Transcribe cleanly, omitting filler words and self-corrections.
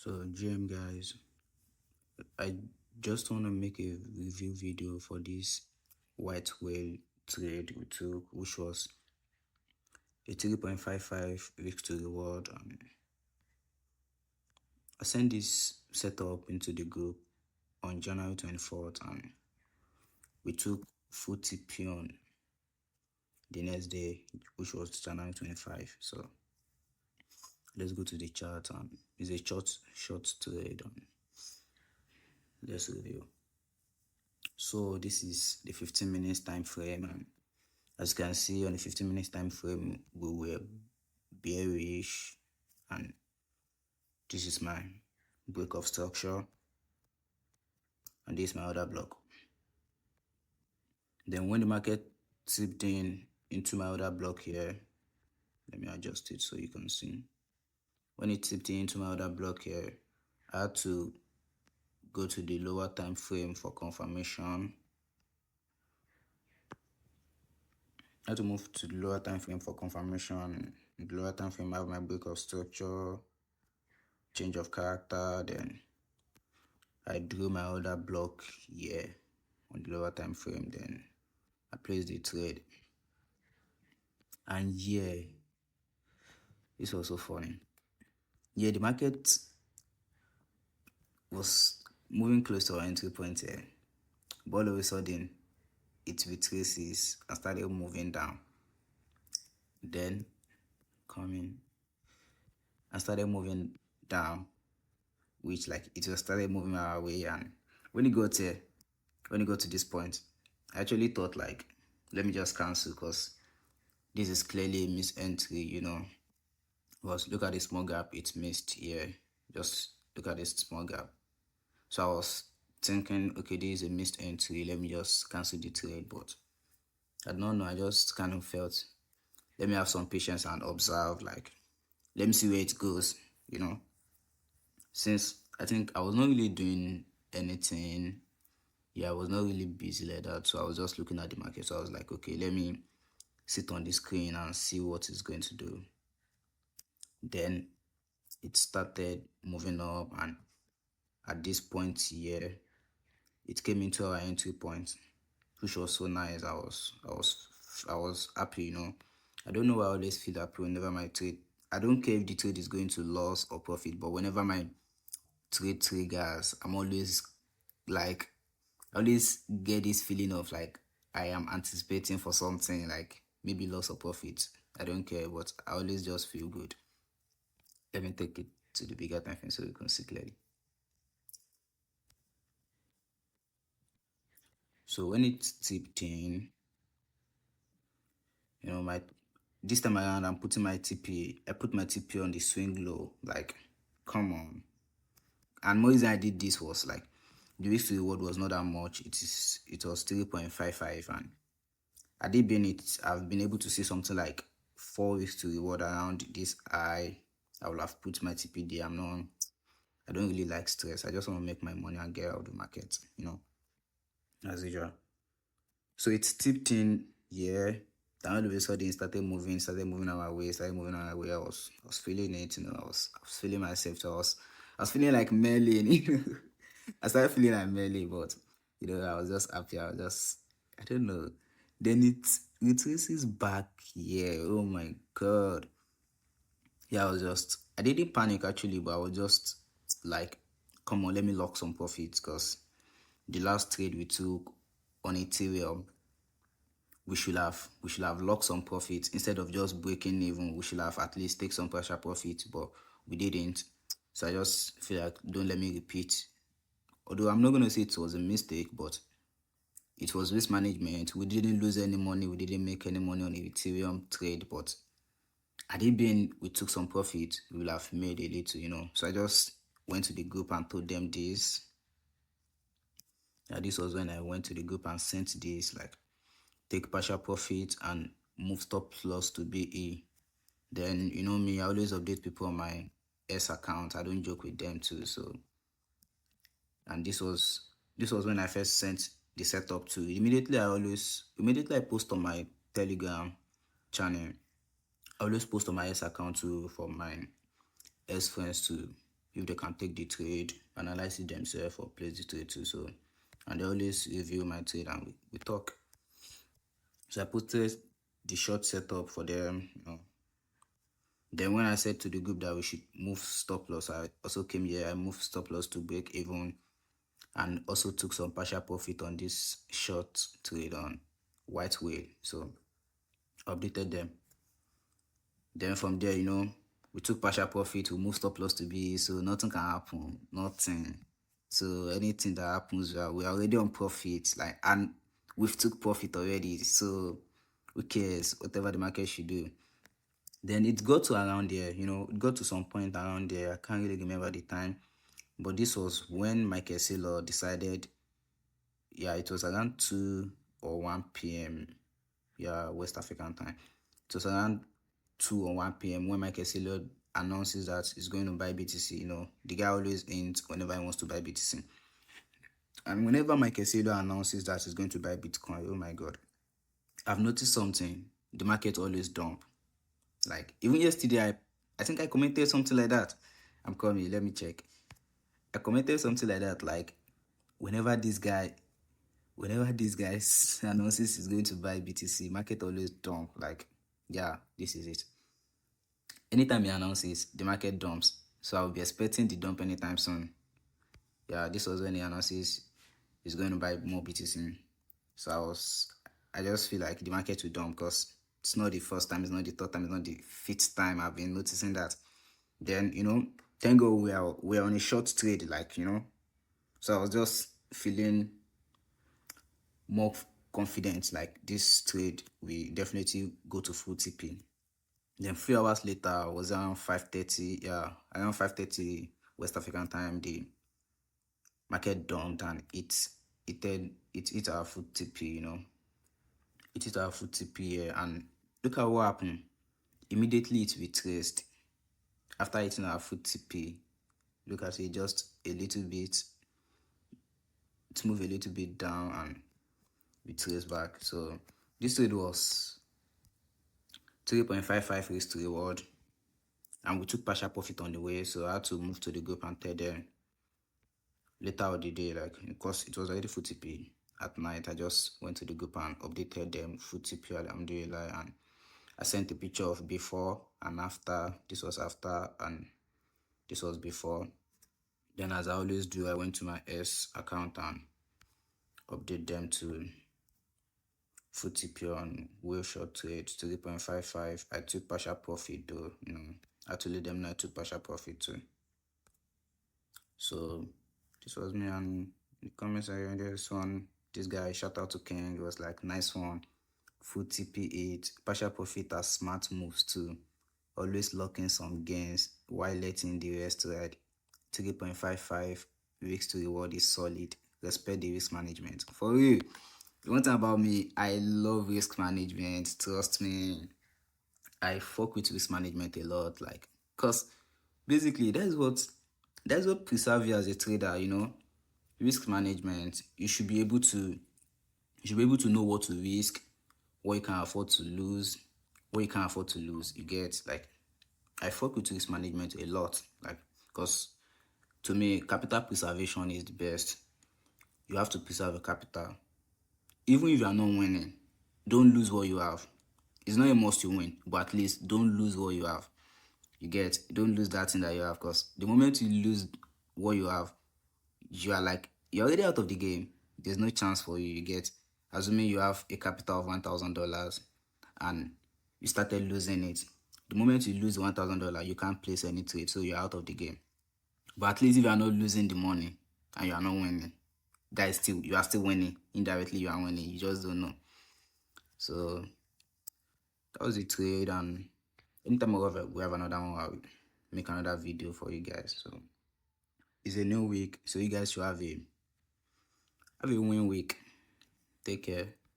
So GM guys, I just want to make a review video for this white whale trade we took, which was a 3.55 risk to reward. I sent this setup into the group on January 24th, and we took full TP on the next day, which was January 25. So let's go to the chart. It's a short trade. Let's review. So this is the 15 minutes time frame, and as you can see on the 15 minutes time frame, we were bearish, and this is my break of structure, and this is my other block. Then when the market tipped into my other block here, let me adjust it so you can see. When it tipped into my other block here, I had to go to the lower time frame for confirmation. I had to move to the lower time frame for confirmation. In the lower time frame, I have my break of structure, change of character. Then I drew my other block here on the lower time frame. Then I placed the trade. And yeah, it's also funny. Yeah, the market was moving close to our entry point here, but all of a sudden it retraces and started moving down. Then coming and started moving down, which like it just started moving our way. And when it got to this point, I actually thought like, let me just cancel, because this is clearly a missed entry, you know. Was look at the small gap it's missed here. Just look at this small gap. So I was thinking, okay, this is a missed entry, let me just cancel the trade. But I don't know, I just kind of felt, let me have some patience and observe, like, let me see where it goes, you know. Since I think I was not really doing anything, yeah, I was not really busy like that, so I was just looking at the market. So I was like, okay, let me sit on the screen and see what it's going to do. Then it started moving up, and at this point here, it came into our entry point, which was so nice. I was happy, you know. I don't know why I always feel happy whenever my trade, I don't care if the trade is going to loss or profit, but whenever my trade triggers, I'm always like, I always get this feeling of like I am anticipating for something, like maybe loss or profit. I don't care, but I always just feel good. Let me take it to the bigger time frame so you can see clearly. So when it tipped in, you know, this time around I'm putting my TP. I put my TP on the swing low. Like, come on. And more reason I did this was like the risk to reward was not that much. It was 3.55, and had it been I've been able to see something like 4 weeks to reward around this high, I would have put my TP there. I don't really like stress. I just want to make my money and get out of the market, you know, as usual. So it's tipped in, yeah. Then all of a sudden it started moving our way, I was feeling it, you know, I was feeling myself. So I was feeling like Merlin, you know. I started feeling like Merlin, but you know, I was just happy. I don't know. Then it retraces back here. Oh my god. Yeah, I didn't panic actually, but I was just like, come on, let me lock some profits, because the last trade we took on Ethereum, we should have locked some profits. Instead of just breaking even, we should have at least take some partial profit, but we didn't. So I just feel like, don't let me repeat. Although I'm not going to say it was a mistake, but it was risk management. We didn't lose any money, we didn't make any money on the Ethereum trade, but had it been we took some profit, we will have made a little, you know. So I just went to the group and told them this. This was when I went to the group and sent this, like, take partial profit and move stop loss to BE. Then, you know me, I always update people on my S account. I don't joke with them too. So, and this was when I first sent the setup to. Immediately I post on my Telegram channel. I always post on my S account too, for my S friends to, if they can take the trade, analyze it themselves, or place the trade too. So, and they always review my trade and we talk. So I posted the short setup for them. Then when I said to the group that we should move stop loss, I also came here. I moved stop loss to break even, and also took some partial profit on this short trade on white whale. So updated them. Then from there, we took partial profit, we moved stop loss to be, so nothing can happen. Nothing. So anything that happens, we're already on profit, like, and we've took profit already. So who cares? Whatever the market should do. Then it got to around there, it got to some point around there. I can't really remember the time. But this was when Michael Saylor decided, it was around 2 or 1 p.m. West African time. It was around 2 or 1 p.m. when Michael Saylor announces that he's going to buy BTC. The guy always ends whenever he wants to buy BTC. And whenever Michael Saylor announces that he's going to buy Bitcoin, oh my God, I've noticed something. The market always dump. Like, even yesterday, I think I commented something like that. I'm coming, let me check. I commented something like that, like, whenever this guy announces he's going to buy BTC, market always dump. Like, this is it. Anytime he announces, the market dumps. So I'll be expecting the dump anytime soon. This was when he announces he's going to buy more BTC. So I just feel like the market will dump, because it's not the first time, it's not the third time, it's not the fifth time I've been noticing that. Then, thank God we're on a short trade, like, so I was just feeling more confident, like, this trade we definitely go to full TP. Then 3 hours later, I was around 5:30, around 5:30 West African time, the market dumped and it hit our full TP, It hit our full TP here, and look at what happened. Immediately it retraced. After hitting our full TP, look at it, just a little bit, it moved a little bit down and we traced back. So this trade was 3.55 risk to reward, and we took partial profit on the way. So I had to move to the group and tell them later of the day, like, because it was already full TP at night. I just went to the group and updated them full TP, alhamdulillah, and I sent a picture of before and after. This was after and this was before. Then, as I always do, I went to my S account and update them to full TP on whale short trade 3.55. I took partial profit though, I had to let them know I took partial profit too. So this was me, and the comments I read this guy, shout out to King, it was like, nice one, full TP8, partial profit as smart moves too, always locking some gains while letting the rest ride. 3.55 risk to reward is solid. Respect the risk management. For real, one thing about me, I love risk management. Trust me, I fuck with risk management a lot, like, because basically that's what preserves you as a trader. Risk management. You should be able to know what to risk, what you can afford to lose, what you can't afford to lose. You get, like, I fuck with risk management a lot, like, because to me, capital preservation is the best. You have to preserve your capital. Even if you are not winning, don't lose what you have. It's not a must you win, but at least don't lose what you have. You get, don't lose that thing that you have, because the moment you lose what you have, you're already out of the game. There's no chance for you. You get, assuming you have a capital of $1,000 and you started losing it. The moment you lose $1,000, you can't place any trade, so you're out of the game. But at least if you are not losing the money and you are not winning, you are still winning. Indirectly, you are winning. You just don't know. So that was the trade, and anytime we have another one, I'll make another video for you guys. So it's a new week, so you guys should have a win week. Take care.